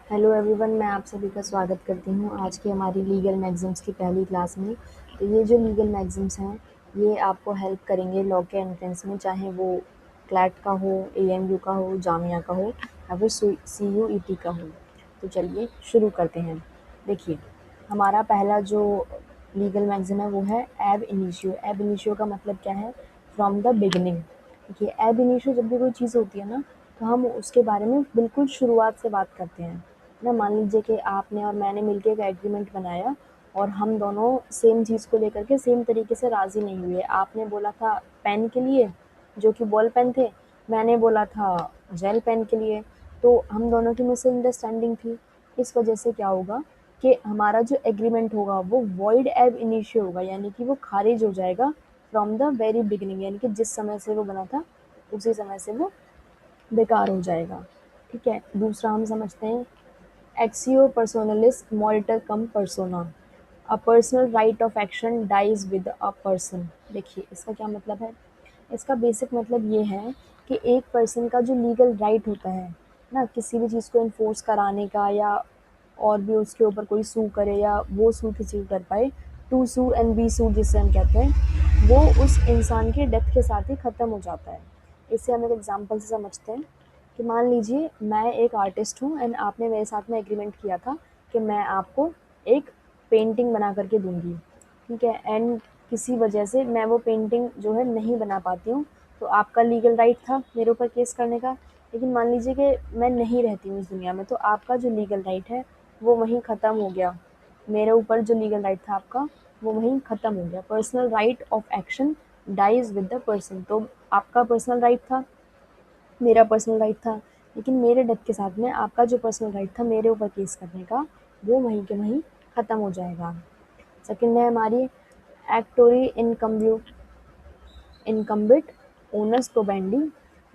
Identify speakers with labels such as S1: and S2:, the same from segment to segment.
S1: Hello everyone, मैं आप सभी का स्वागत करती हूँ आज की हमारी लीगल मैगज़िम्स की पहली क्लास में। तो ये जो लीगल मैगज़िम्स हैं, ये आपको हेल्प करेंगे लॉ के एंट्रेंस में, चाहे वो क्लैट का हो, एएमयू का हो, जामिया का हो या फिर सीयूईटी का हो। तो चलिए शुरू करते हैं। देखिए, हमारा पहला जो लीगल मैगज़िम है वो है एब इनिशियो। एब इनिशियो का मतलब क्या है? From the beginning. देखिए, एब इनिशियो जब भी कोई चीज़ होती है ना, तो हम उसके बारे में बिल्कुल शुरुआत से बात करते हैं ना। मान लीजिए कि आपने और मैंने मिलके एक एग्रीमेंट बनाया और हम दोनों सेम चीज़ को लेकर के सेम तरीके से राज़ी नहीं हुए। आपने बोला था पेन के लिए, जो कि बॉल पेन थे, मैंने बोला था जेल पेन के लिए। तो हम दोनों की मिसअंडरस्टैंडिंग थी। इस वजह से क्या होगा कि हमारा जो एग्रीमेंट होगा वो वॉइड एब इनिशियो होगा, यानी कि वो खारिज हो जाएगा फ्रॉम द वेरी बिगिनिंग, यानी कि जिस समय से वो बना था उसी समय से वो बेकार हो जाएगा। ठीक है, दूसरा हम समझते हैं एक्सियो पर्सोनलिस मॉरिटर कम पर्सोना। A personal right of action dies with a person. देखिए, इसका क्या मतलब है? इसका बेसिक मतलब ये है कि एक पर्सन का जो लीगल राइट होता है ना, किसी भी चीज़ को इन्फोर्स कराने का, या और भी उसके ऊपर कोई सू करे या वो सू किसी को कर पाए, टू सू एंड बी सू जिसे हम कहते हैं, वो उस इंसान के डेथ के साथ ही ख़त्म हो जाता है। इसे हम एक एग्जांपल से समझते हैं कि मान लीजिए मैं एक आर्टिस्ट हूँ एंड आपने मेरे साथ में एग्रीमेंट किया था कि मैं आपको एक पेंटिंग बना करके दूंगी। ठीक है, एंड किसी वजह से मैं वो पेंटिंग जो है नहीं बना पाती हूँ, तो आपका लीगल राइट था मेरे ऊपर केस करने का। लेकिन मान लीजिए कि मैं नहीं रहती हूँ इस दुनिया में, तो आपका जो लीगल राइट है वो वहीं ख़त्म हो गया। मेरे ऊपर जो लीगल राइट था आपका, वो वहीं ख़त्म हो गया। Personal right of action dies with the person. तो आपका पर्सनल राइट था, मेरा पर्सनल राइट था, लेकिन मेरे डेथ के साथ में आपका जो पर्सनल राइट था मेरे ऊपर केस करने का, वो वहीं के वहीं ख़त्म हो जाएगा। सेकंड है हमारी एक्टोरी इनकम्बिट ओनस प्रोबेंडी।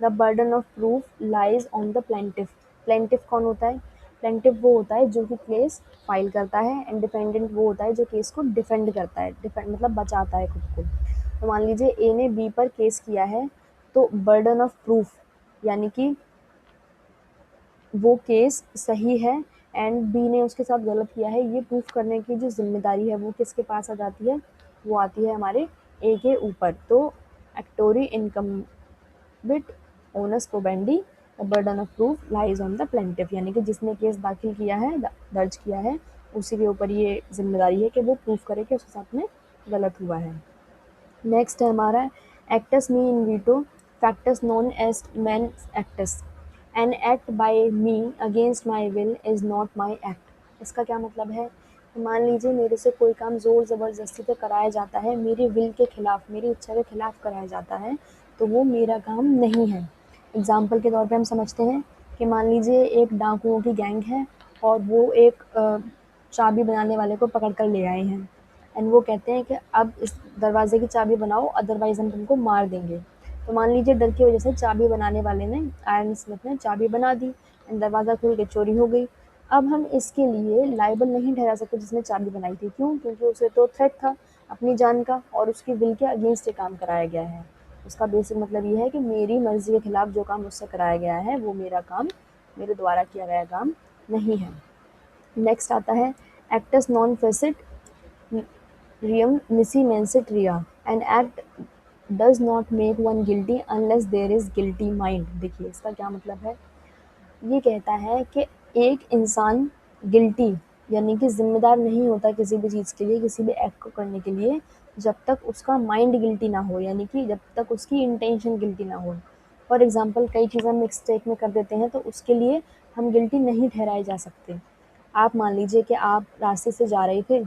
S1: The burden of proof lies on the plaintiff. Plaintiff कौन होता है? प्लेंटिफ वो होता है जो कि केस फाइल करता है, एंड डिफेंडेंट वो होता है जो केस को डिफेंड करता है, डिफेंड मतलब बचाता है खुद को। तो मान लीजिए ए ने बी पर केस किया है, तो बर्डन ऑफ प्रूफ यानी कि वो केस सही है एंड बी ने उसके साथ गलत किया है, ये प्रूफ करने की जो जिम्मेदारी है वो किसके पास आ जाती है? वो आती है हमारे ए के ऊपर। तो एक्टोरी इनकम्बिट ओनस प्रोबेंडी, the burden of proof lies on the plaintiff, यानी कि जिसने केस दाखिल किया है, दर्ज किया है, उसी के ऊपर ये जिम्मेदारी है कि वो प्रूफ करे कि उसके साथ में गलत हुआ है। नेक्स्ट है हमारा एक्टस मी इन वीटो फैक्टस नॉन एस्ट मैन एक्टस। An act by me against my will is not my act. इसका क्या मतलब है? कि मान लीजिए मेरे से कोई काम ज़ोर ज़बरदस्ती से कराया जाता है, मेरी विल के खिलाफ, मेरी इच्छा के खिलाफ कराया जाता है, तो वो मेरा काम नहीं है। एग्जाम्पल के तौर पे हम समझते हैं कि मान लीजिए एक डाकुओं की गैंग है और वो एक चाबी बनाने वाले को पकड़ कर ले आए हैं, एंड वो कहते हैं कि अब इस दरवाजे की चाबी बनाओ, अदरवाइज हम तुमको मार देंगे। तो मान लीजिए डर की वजह से चाबी बनाने वाले ने, आयरन स्मिथ ने चाबी बना दी एंड दरवाज़ा खुल के चोरी हो गई। अब हम इसके लिए लाइबल नहीं ठहरा सकते जिसने चाबी बनाई थी। क्यों? क्योंकि उसे तो थ्रेट था अपनी जान का और उसकी विल के अगेंस्ट ये काम कराया गया है। उसका बेसिक मतलब ये है कि मेरी मर्जी के खिलाफ जो काम मुझसे कराया गया है वो मेरा काम, मेरे द्वारा किया गया काम नहीं है। नेक्स्ट आता है एक्टस नॉन फेसिट रियम nisi mensit ria। An act does not make one guilty unless there is guilty mind. देखिए, इसका क्या मतलब है? ये कहता है कि एक इंसान गिल्टी यानी कि जिम्मेदार नहीं होता किसी भी चीज़ के लिए, किसी भी एक्ट को करने के लिए, जब तक उसका माइंड गिल्टी ना हो, यानी कि जब तक उसकी इंटेंशन गिल्टी ना हो। फॉर एग्जाम्पल, कई चीज़ें हम मिस्टेक में कर देते हैं तो उसके लिए हम गिल्टी नहीं ठहराए जा सकते। आप मान लीजिए कि आप रास्ते से जा रहे थे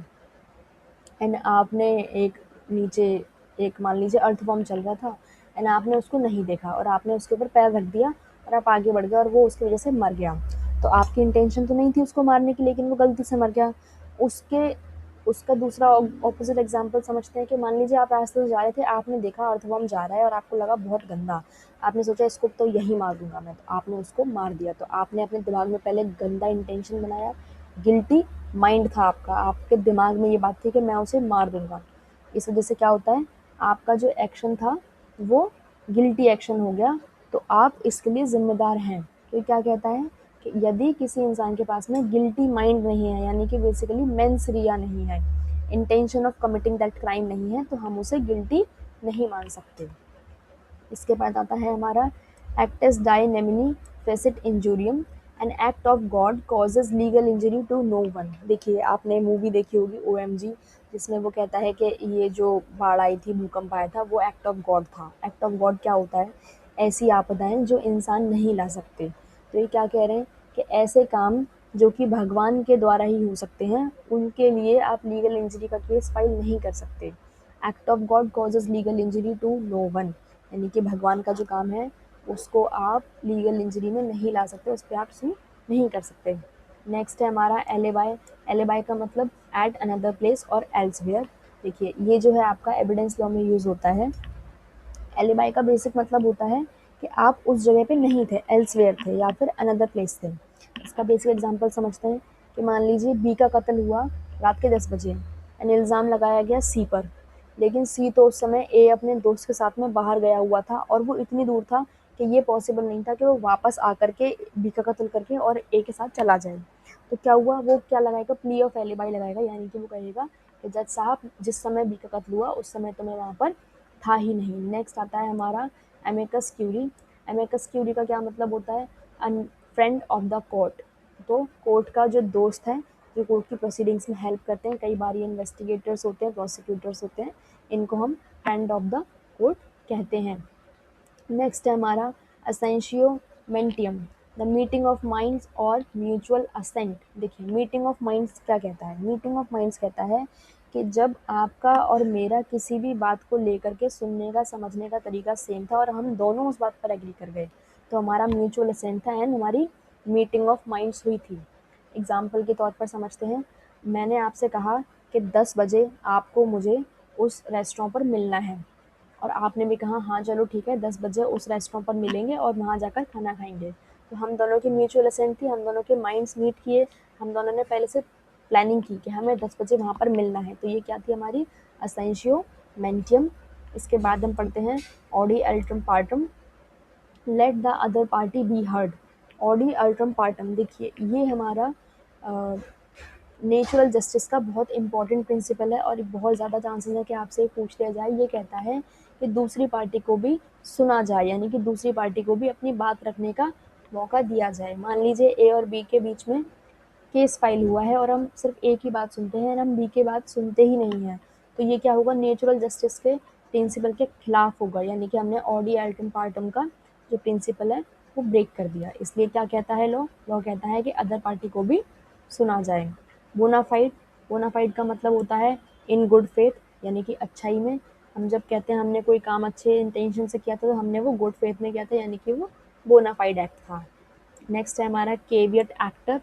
S1: एंड आपने एक नीचे, एक मान लीजिए अर्थवॉर्म चल रहा था एंड आपने उसको नहीं देखा और आपने उसके ऊपर पैर रख दिया और आप आगे बढ़ गए और वो उसकी वजह से मर गया। तो आपकी इंटेंशन तो नहीं थी उसको मारने की, लेकिन वो गलती से मर गया। उसके उसका दूसरा ऑपोजिट एग्जांपल समझते हैं कि मान लीजिए आप रास्ते से जा रहे थे, आपने देखा अर्थवॉर्म जा रहा है और आपको लगा बहुत गंदा, आपने सोचा इसको तो यही मार दूंगा मैं, तो आपने उसको मार दिया। तो आपने अपने दिमाग में पहले गंदा इंटेंशन बनाया, गिल्टी माइंड था आपका, आपके दिमाग में ये बात थी कि मैं उसे मार दूंगा। इस वजह से क्या होता है, आपका जो एक्शन था वो गिल्टी एक्शन हो गया। तो आप इसके लिए जिम्मेदार हैं। तो ये क्या कहता है कि यदि किसी इंसान के पास में गिल्टी माइंड नहीं है, यानी कि बेसिकली मेंस रिया नहीं है, intention of committing that crime नहीं है, तो हम उसे गिल्टी नहीं मान सकते। इसके बाद आता है हमारा एक्टस डाई नेमिनी फेसिट इंजूरियम, an act of God causes legal injury to no one. देखिए आपने मूवी देखी होगी OMG, जिसमें वो कहता है कि ये जो बाढ़ आई थी, भूकंप आया था, वो एक्ट ऑफ गॉड था। एक्ट ऑफ गॉड क्या होता है? ऐसी आपदाएं जो इंसान नहीं ला सकते। तो ये क्या कह रहे हैं कि ऐसे काम जो कि भगवान के द्वारा ही हो सकते हैं, उनके लिए आप लीगल इंजरी का केस फाइल नहीं कर सकते। Act of God causes legal injury to no one, यानी कि भगवान का जो काम है उसको आप लीगल इंजरी में नहीं ला सकते, उस पर आप सू नहीं कर सकते। नेक्स्ट है हमारा एलेबाई। एलेबाई का मतलब एट अनदर प्लेस और एल्सवेयर। देखिए ये जो है आपका एविडेंस लॉ में यूज़ होता है। एलिबाई का बेसिक मतलब होता है कि आप उस जगह पे नहीं थे, एल्सवेयर थे या फिर अनदर प्लेस थे। इसका बेसिक एग्जांपल समझते हैं कि मान लीजिए बी का कत्ल हुआ रात के 10 बजे एंड इल्ज़ाम लगाया गया सी पर, लेकिन सी तो उस समय ए अपने दोस्त के साथ में बाहर गया हुआ था और वो इतनी दूर था कि ये पॉसिबल नहीं था कि वो वापस आकर के बी का कत्ल करके और ए के साथ चला जाए। तो क्या हुआ, वो क्या लगाएगा, प्ली ऑफ एलिबाई लगाएगा, यानी कि वो कहेगा कि जज साहब जिस समय बी का कत्ल हुआ उस समय तो मैं वहाँ पर था ही नहीं। नेक्स्ट आता है हमारा एमिकस क्यूरी। एमिकस क्यूरी का क्या मतलब होता है? Friend of the court. तो कोर्ट का जो दोस्त है, जो कोर्ट की प्रोसीडिंग्स में हेल्प करते हैं, कई बार ये इन्वेस्टिगेटर्स होते हैं, प्रोसिक्यूटर्स होते हैं, इनको हम फ्रेंड ऑफ द कोर्ट कहते हैं। नेक्स्ट है हमारा असेंशियो मेंटियम, द मीटिंग ऑफ माइंड्स और म्यूचुअल असेंट। देखिए मीटिंग ऑफ माइंड्स क्या कहता है? मीटिंग ऑफ माइंड्स कहता है कि जब आपका और मेरा किसी भी बात को लेकर के सुनने का समझने का तरीका सेम था और हम दोनों उस बात पर एग्री कर गए, तो हमारा म्यूचुअल असेंट था एंड हमारी मीटिंग ऑफ माइंड्स हुई थी। एग्जाम्पल के तौर पर समझते हैं, मैंने आपसे कहा कि 10 बजे आपको मुझे उस रेस्टोरेंट पर मिलना है और आपने भी कहा हाँ चलो ठीक है 10 बजे उस रेस्टोरेंट पर मिलेंगे और वहाँ जाकर खाना खाएंगे। तो हम दोनों की म्यूचुअल असेंट थी, हम दोनों के माइंड्स मीट किए, हम दोनों ने पहले से प्लानिंग की कि हमें 10 बजे वहाँ पर मिलना है। तो ये क्या थी हमारी असेंशियो मेंटियम। इसके बाद हम पढ़ते हैं ऑडी अल्ट्रम पार्टम, let the other party be heard. ऑडी अल्ट्रम पार्टम, देखिए ये हमारा नेचुरल जस्टिस का बहुत इंपॉर्टेंट प्रिंसिपल है और बहुत ज़्यादा चांसेस है कि आपसे पूछ लिया जाए। ये कहता है कि दूसरी पार्टी को भी सुना जाए, यानी कि दूसरी पार्टी को भी अपनी बात रखने का मौका दिया जाए। मान लीजिए ए और बी के बीच में केस फाइल हुआ है और हम सिर्फ ए की बात सुनते हैं और हम बी की बात सुनते ही नहीं हैं, तो ये क्या होगा, नेचुरल जस्टिस के प्रिंसिपल के खिलाफ होगा, यानी कि हमने ऑडी एल्टम पार्टम का जो प्रिंसिपल है वो ब्रेक कर दिया। इसलिए क्या कहता है लॉ? लॉ कहता है कि अदर पार्टी को भी सुना जाए। बोनाफाइड, बोनाफाइड का मतलब होता है इन गुड फेथ, यानी कि अच्छाई में। हम जब कहते हैं हमने कोई काम अच्छे इंटेंशन से किया था तो हमने वो गुड फेथ में किया था, यानी कि वो बोनाफाइड एक्ट था। नेक्स्ट है हमारा केवियट एक्टर,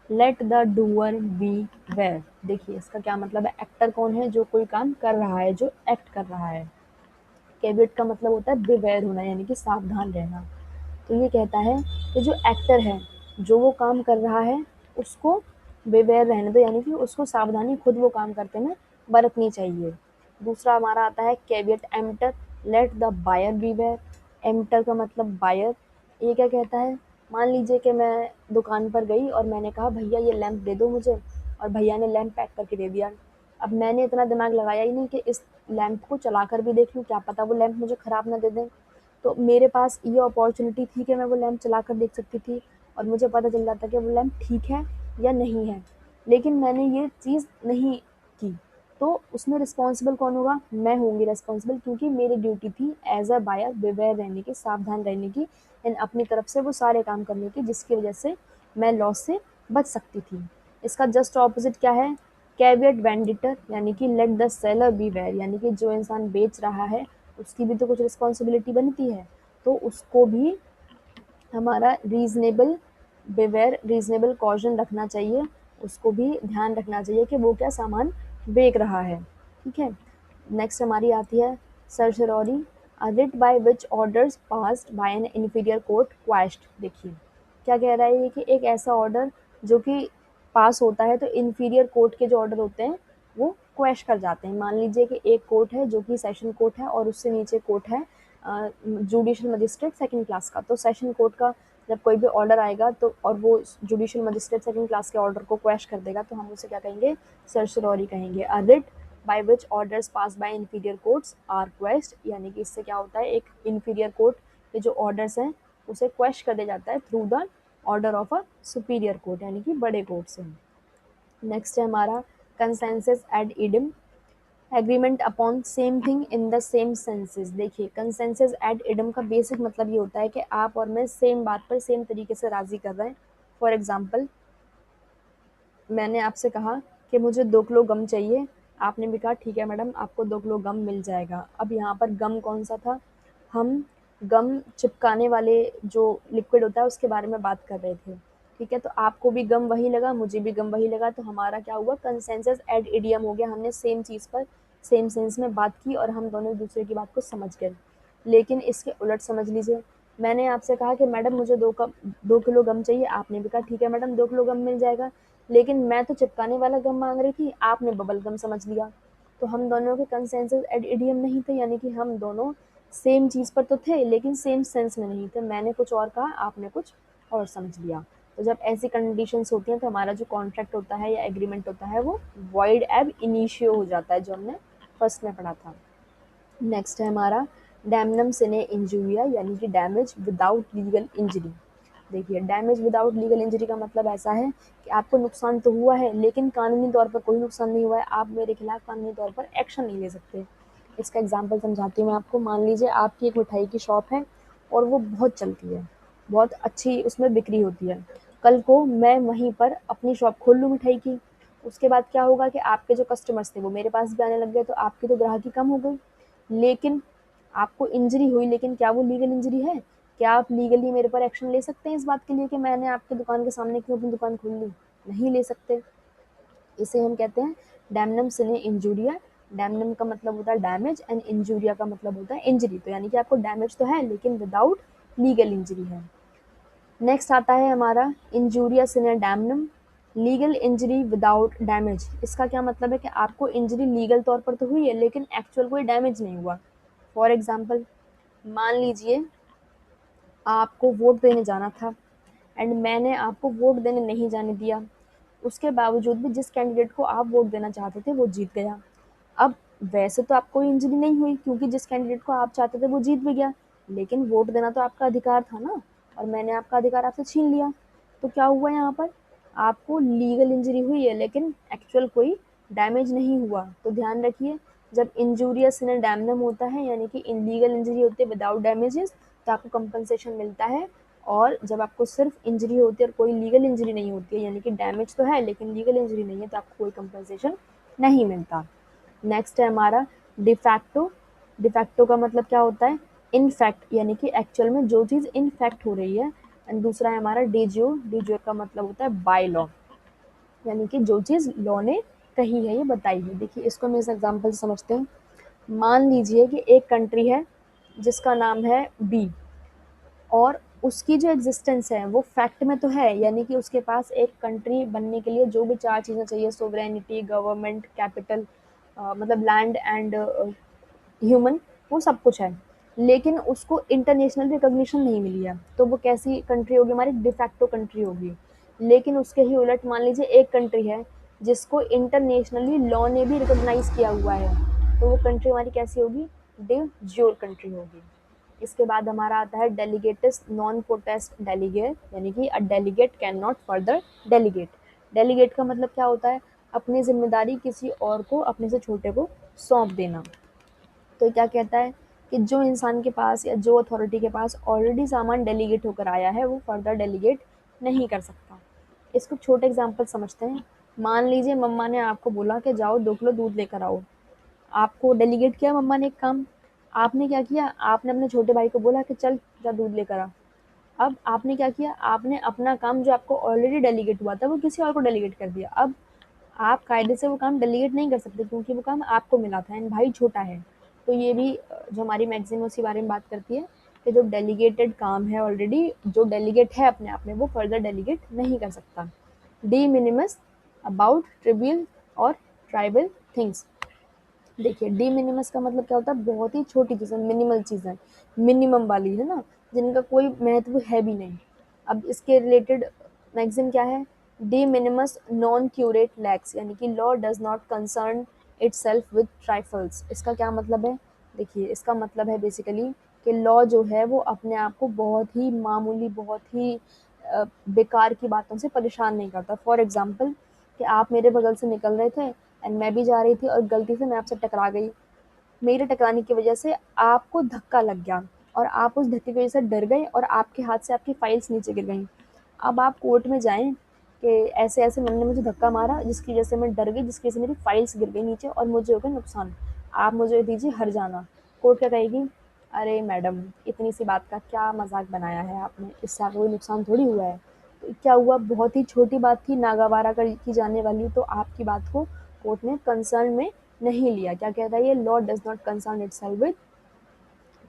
S1: let the doer beware. देखिए इसका क्या मतलब है? एक्टर कौन है? जो कोई काम कर रहा है, जो एक्ट कर रहा है। कैवियट का मतलब होता है बिवेयर होना, यानी कि सावधान रहना। तो ये कहता है कि जो एक्टर है, जो वो काम कर रहा है उसको बिवेयर रहने दो, यानी कि उसको सावधानी खुद वो काम करते में बरतनी चाहिए। दूसरा हमारा आता है कैवियट एम्प्टर, लेट द बायर बीवेयर। एम्प्टर का मतलब बायर। ये क्या कहता है? मान लीजिए कि मैं दुकान पर गई और मैंने कहा भैया ये लैंप दे दो मुझे, और भैया ने लैंप पैक करके दे दिया। अब मैंने इतना दिमाग लगाया ही नहीं कि इस लैंप को चला कर भी देख लूँ, क्या पता वो लैंप मुझे ख़राब ना दे दें। तो मेरे पास ये अपॉर्चुनिटी थी कि मैं वो लैंप चला कर देख सकती थी और मुझे पता चल जाता कि वो लैंप ठीक है या नहीं है, लेकिन मैंने ये चीज़ नहीं की। तो उसमें रिस्पॉन्सिबल कौन होगा? मैं होंगी रिस्पॉन्सिबल, क्योंकि मेरी ड्यूटी थी एज अ बायर बिवेयर रहने की, सावधान रहने की एंड अपनी तरफ से वो सारे काम करने की जिसकी वजह से मैं लॉस से बच सकती थी। इसका जस्ट ऑपोजिट क्या है? कैवियट वेंडिटर, यानी कि let the seller beware, यानी कि जो इंसान बेच रहा है उसकी भी तो कुछ रिस्पॉन्सिबिलिटी बनती है, तो उसको भी हमारा रीज़नेबल बिवेयर, रीज़नेबल कॉशन रखना चाहिए, उसको भी ध्यान रखना चाहिए कि वो क्या सामान बेच रहा है। ठीक है। नेक्स्ट हमारी आती है certiorari, a writ by which orders passed by an inferior court quashed. देखिए क्या कह रहा है ये कि एक ऐसा ऑर्डर जो कि पास होता है तो इन्फीरियर कोर्ट के जो ऑर्डर होते हैं वो क्वैश कर जाते हैं। मान लीजिए कि एक कोर्ट है जो कि सेशन कोर्ट है और उससे नीचे कोर्ट है जुडिशियल मजिस्ट्रेट सेकंड क्लास का। तो सेशन कोर्ट का जब कोई भी ऑर्डर आएगा तो और वो जुडिशियल मजिस्ट्रेट सेकंड क्लास के ऑर्डर को क्वेश कर देगा तो हम उसे क्या कहेंगे, सर्सोरी कहेंगे। A writ by which orders pass by inferior courts are quashed, यानी कि इससे क्या होता है, एक इन्फीरियर कोर्ट के जो ऑर्डर्स हैं उसे क्वेश कर दिया जाता है through the order of a superior court, यानी कि बड़े कोर्ट से। नेक्स्ट है हमारा कंसेंसस एड इडम, agreement upon same thing in the same senses. देखिए कंसेंसस एड इडम का बेसिक मतलब ये होता है कि आप और मैं सेम बात पर सेम तरीके से राजी कर रहे हैं। फॉर एग्जाम्पल, मैंने आपसे कहा कि मुझे 2 किलो गम चाहिए, आपने भी कहा ठीक है मैडम आपको 2 किलो गम मिल जाएगा। अब यहाँ पर गम कौन सा था, हम गम चिपकाने वाले जो लिक्विड होता है उसके बारे में बात कर रहे थे, ठीक है। तो आपको भी गम वही लगा, मुझे भी गम वही लगा, तो हमारा क्या हुआ, कंसेंसस एड इडियम हो गया। हमने सेम चीज़ पर सेम सेंस में बात की और हम दोनों एक दूसरे की बात को समझ गए। लेकिन इसके उलट समझ लीजिए, मैंने आपसे कहा कि मैडम मुझे 2 किलो गम चाहिए, आपने भी कहा ठीक है मैडम 2 किलो गम मिल जाएगा, लेकिन मैं तो चिपकाने वाला गम मांग रही थी, आपने बबल गम समझ लिया। तो हम दोनों के कंसेंसस एड इडियम नहीं थे, यानी कि हम दोनों सेम चीज़ पर तो थे लेकिन सेम सेंस में नहीं थे। मैंने कुछ और कहा, आपने कुछ और समझ लिया। तो जब ऐसी कंडीशंस होती हैं तो हमारा जो कॉन्ट्रैक्ट होता है या एग्रीमेंट होता है वो वॉइड एब इनिशियो हो जाता है, जो हमने फर्स्ट में पढ़ा था। नेक्स्ट है हमारा डैमनम सिने इंजूरिया, यानी कि डैमेज विदाउट लीगल इंजरी। देखिए डैमेज विदाउट लीगल इंजरी का मतलब ऐसा है कि आपको नुकसान तो हुआ है लेकिन कानूनी तौर पर कोई नुकसान नहीं हुआ है, आप मेरे खिलाफ कानूनी तौर पर एक्शन नहीं ले सकते। इसका एग्जांपल समझाती हूँ मैं आपको। मान लीजिए आपकी एक मिठाई की शॉप है और वो बहुत चलती है, बहुत अच्छी उसमें बिक्री होती है। कल को मैं वहीं पर अपनी शॉप खोल लूँ मिठाई की, उसके बाद क्या होगा कि आपके जो कस्टमर्स थे वो मेरे पास भी आने लग गए, तो आपकी तो ग्राहकी कम हो गई, लेकिन आपको इंजरी हुई, लेकिन क्या वो लीगल इंजरी है? क्या आप लीगली मेरे पर एक्शन ले सकते हैं इस बात के लिए कि मैंने आपकी दुकान के सामने क्यों अपनी दुकान खोल ली? नहीं ले सकते। इसे हम कहते हैं डैमनम सिने इंजूरिया। डैमनम का मतलब होता है डैमेज एंड इंजूरिया का मतलब होता है इंजरी। तो यानी कि आपको डैमेज तो है लेकिन विदाउट लीगल इंजरी है। नेक्स्ट आता है हमारा इंजूरिया सिने डैमनम, लीगल इंजरी विदाउट डैमेज। इसका क्या मतलब है कि आपको इंजरी लीगल तौर पर तो हुई है लेकिन एक्चुअल कोई डैमेज नहीं हुआ। फॉर एग्जाम्पल, मान लीजिए आपको वोट देने जाना था एंड मैंने आपको वोट देने नहीं जाने दिया, उसके बावजूद भी जिस कैंडिडेट को आप वोट देना चाहते थे वो जीत गया। अब वैसे तो आपको इंजरी नहीं हुई क्योंकि जिस कैंडिडेट को आप चाहते थे वो जीत भी गया, लेकिन वोट देना तो आपका अधिकार था ना, और मैंने आपका अधिकार आपसे छीन लिया। तो क्या हुआ यहाँ पर, आपको लीगल इंजरी हुई है लेकिन एक्चुअल कोई डैमेज नहीं हुआ। तो ध्यान रखिए, जब इंजूरियस इन डैमनम होता है यानी कि इनलीगल इंजरी होती है विदाउट डैमेजेस, तो आपको कंपनसेशन मिलता है। और जब आपको सिर्फ इंजरी होती है और कोई लीगल इंजरी नहीं होती है, यानी कि डैमेज तो है लेकिन लीगल इंजरी नहीं है, तो आपको कोई कंपनसेशन नहीं मिलता। नेक्स्ट है हमारा डिफैक्टो। डिफैक्टो का मतलब क्या होता है, इनफैक्ट, यानी कि एक्चुअल में जो चीज़ इनफैक्ट हो रही है। एंड दूसरा है हमारा डिज्योर। डिज्योर का मतलब होता है बाय लॉ, यानी कि जो चीज़ लॉ ने कही है, ये बताई है। देखिए इसको हम इस एग्जाम्पल से समझते हैं। मान लीजिए कि एक कंट्री है जिसका नाम है बी, और उसकी जो एग्जिस्टेंस है वो फैक्ट में तो है, यानी कि उसके पास एक कंट्री बनने के लिए जो भी 4 चीज़ें चाहिए, सोवरेनिटी, गवर्नमेंट, कैपिटल, मतलब लैंड एंड ह्यूमन, वो सब कुछ है, लेकिन उसको इंटरनेशनल रिकॉग्निशन नहीं मिली है। तो वो कैसी कंट्री होगी, हमारी डिफैक्टो कंट्री होगी। लेकिन उसके ही उलट मान लीजिए एक कंट्री है जिसको इंटरनेशनली लॉ ने भी रिकॉग्नाइज किया हुआ है, तो वो कंट्री हमारी कैसी होगी, डे ज्योर कंट्री होगी। इसके बाद हमारा आता है डेलीगेटिस नॉन पोटेस्ट डेलीगेट, यानी कि a delegate can not further delegate. Delegate का मतलब क्या होता है, अपनी जिम्मेदारी किसी और को, अपने से छोटे को सौंप देना। तो क्या कहता है कि जो इंसान के पास या जो अथॉरिटी के पास ऑलरेडी सामान डेलीगेट होकर आया है वो फर्दर डेलीगेट नहीं कर सकता। इसको छोटे एग्जांपल समझते हैं। मान लीजिए मम्मा ने आपको बोला कि जाओ 2 किलो दूध लेकर आओ, आपको डेलीगेट किया मम्मा ने एक काम, आपने क्या किया, आपने अपने छोटे भाई को बोला कि चल जा दूध लेकर आ। अब आपने क्या किया, आपने अपना काम जो आपको ऑलरेडी डेलीगेट हुआ था वो किसी और को डेलीगेट कर दिया। अब आप कायदे से वो काम डेलीगेट नहीं कर सकते क्योंकि वो काम आपको मिला था एंड भाई छोटा है। तो ये भी जो हमारी मैगजीन उसी बारे में बात करती है कि जो डेलीगेटेड काम है ऑलरेडी, जो डेलीगेट है अपने आप में, वो फर्दर डेलीगेट नहीं कर सकता। डी मिनिमस अबाउट ट्रिवियल और ट्राइबल थिंग्स। देखिए डी मिनिमस का मतलब क्या होता है, बहुत ही छोटी चीज़ें, मिनिमल चीज़ें, मिनिमम वाली है ना, जिनका कोई महत्व है भी नहीं। अब इसके रिलेटेड मैगज़ीन क्या है, डी मिनिमस नॉन क्यूरेट लैक्स, यानी कि law does not concern itself with trifles. इसका क्या मतलब है, देखिए इसका मतलब है बेसिकली कि लॉ जो है वो अपने आप को बहुत ही मामूली, बहुत ही बेकार की बातों से परेशान नहीं करता। फॉर एग्जांपल कि आप मेरे बगल से निकल रहे थे एंड मैं भी जा रही थी और गलती से मैं आपसे टकरा गई। मेरे टकराने की वजह से आपको धक्का लग गया और आप उस धक्के की वजह से डर गए और आपके हाथ से आपकी फाइल्स नीचे गिर गई। अब आप कोर्ट में जाएँ कि ऐसे-ऐसे मैंने मुझे धक्का मारा जिसकी वजह से मैं डर गई, जिसकी वजह से मेरी फाइल्स गिर गई नीचे और मुझे हो गया नुकसान। आप मुझे दीजिए हर्जाना। कोर्ट क्या कहेगी? अरे मैडम, इतनी सी बात का क्या मज़ाक बनाया है आपने, इससे आपको कोई नुकसान थोड़ी हुआ है। तो क्या हुआ, बहुत ही छोटी बात थी, नागावारा कर की जाने वाली, तो आपकी बात को कोर्ट ने कंसर्न में नहीं लिया। क्या कहता है ये, law does not concern itself with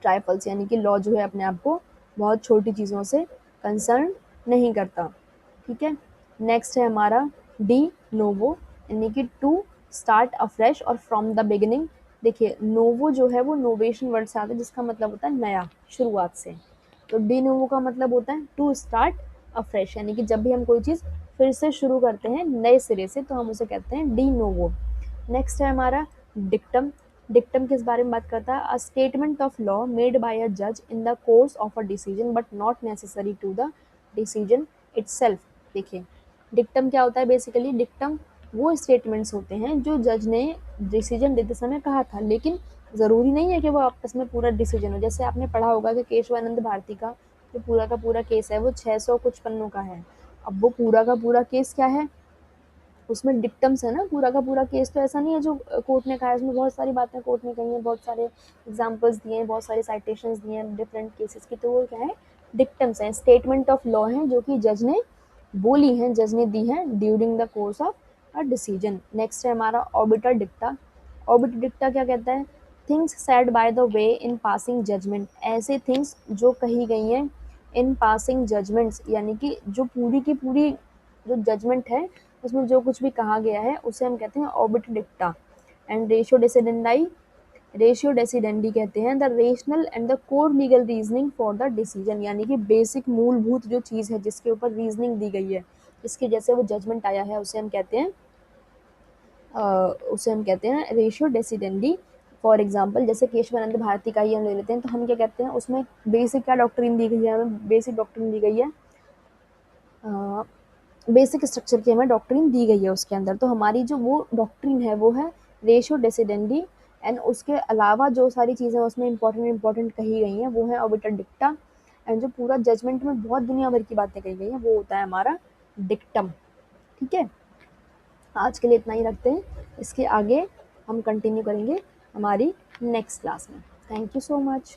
S1: trifles, यानी कि लॉ जो है अपने आप को बहुत छोटी चीज़ों से कंसर्न नहीं करता। ठीक है, नेक्स्ट है हमारा डी नोवो, यानी कि टू स्टार्ट अफ्रेश और फ्रॉम द बिगिनिंग। देखिए नोवो जो है वो नोवेशन वर्ड से आता है जिसका मतलब होता है नया, शुरुआत से। तो डी नोवो का मतलब होता है टू स्टार्ट अफ्रेश, यानी कि जब भी हम कोई चीज़ फिर से शुरू करते हैं नए सिरे से तो हम उसे कहते हैं डी नोवो। नेक्स्ट है हमारा डिक्टम। डिक्टम किस बारे में बात करता है, a statement of law made by a जज in the course of a decision but not necessary to the decision itself. देखिए डिक्टम क्या होता है, बेसिकली डिक्टम वो स्टेटमेंट्स होते हैं जो जज ने डिसीजन देते समय कहा था, लेकिन ज़रूरी नहीं है कि वो आपस में पूरा डिसीजन हो। जैसे आपने पढ़ा होगा कि केशवानंद भारती का जो पूरा का पूरा केस है वो 600 कुछ पन्नों का है। अब वो पूरा का पूरा केस क्या है, उसमें डिक्टम्स है ना, पूरा का पूरा केस तो ऐसा नहीं है जो कोर्ट ने कहा है, उसमें बहुत सारी बातें कोर्ट ने कही हैं, बहुत सारे एग्जांपल्स दिए हैं, बहुत सारे साइटेशंस दिए हैं डिफरेंट केसेस की, तो वो क्या है, डिक्टम्स हैं, स्टेटमेंट ऑफ लॉ हैं जो कि जज ने बोली हैं, जज ने दी हैं during the course of a decision. Next है हमारा ऑबिटर डिक्टा। ऑबिटर डिक्टा क्या कहता है, things said by the way in passing judgement, ऐसे थिंग्स जो कही गई हैं इन पासिंग जजमेंट्स, यानी कि जो पूरी की पूरी जो जजमेंट है उसमें जो कुछ भी कहा गया है उसे हम कहते हैं ऑबिट डिक्टा। एंड रेशियो डेसिडेंडी कहते हैं the rational and the core legal reasoning for the decision, यानी कि बेसिक मूलभूत जो चीज़ है जिसके ऊपर रीजनिंग दी गई है, इसके जैसे वो जजमेंट आया है उसे हम कहते हैं रेशियो डेसिडेंडी। फॉर एग्जाम्पल जैसे केशवानंद भारती का ही हम ले लेते हैं, तो हम क्या कहते हैं उसमें बेसिक क्या डॉक्ट्रिन दी गई है, हमें बेसिक डॉक्ट्रिन दी गई है, बेसिक स्ट्रक्चर की हमें डॉक्ट्रिन दी गई है उसके अंदर, तो हमारी जो वो डॉक्ट्रिन है वो है रेशियो डेसिडेंडी। एंड उसके अलावा जो सारी चीज़ें उसमें इंपॉर्टेंट इंपॉर्टेंट कही गई हैं वो है ऑबिटर डिक्टा। एंड जो पूरा जजमेंट में बहुत दुनिया भर की बातें कही गई हैं वो होता है हमारा डिक्टम। ठीक है, आज के लिए इतना ही रखते हैं, इसके आगे हम कंटिन्यू करेंगे हमारी नेक्स्ट क्लास में। Thank you so much.